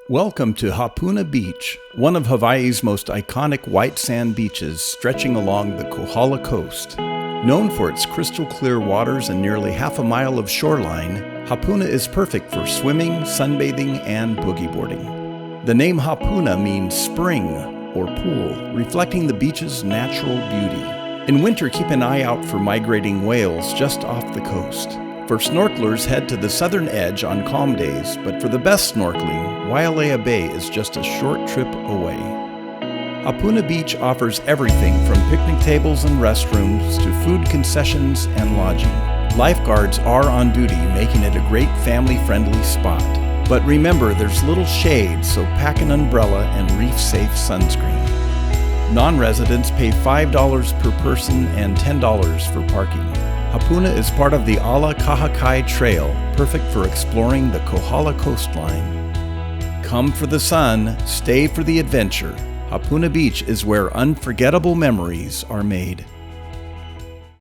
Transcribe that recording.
Welcome to Hapuna Beach, one of Hawaii's most iconic white sand beaches stretching along the Kohala coast. Known for its crystal clear waters and nearly half a mile of shoreline, Hapuna is perfect for swimming, sunbathing, and boogie boarding. The name Hapuna means spring or pool, reflecting the beach's natural beauty. In winter, keep an eye out for migrating whales just off the coast. For snorkelers, head to the southern edge on calm days, but for the best snorkeling, Wailea Bay is just a short trip away. Hapuna Beach offers everything from picnic tables and restrooms to food concessions and lodging. Lifeguards are on duty, making it a great family-friendly spot. But remember, there's little shade, so pack an umbrella and reef-safe sunscreen. Non-residents pay $5 per person and $10 for parking. Hapuna is part of the Ala Kahakai Trail, perfect for exploring the Kohala coastline. Come for the sun, stay for the adventure. Hapuna Beach is where unforgettable memories are made.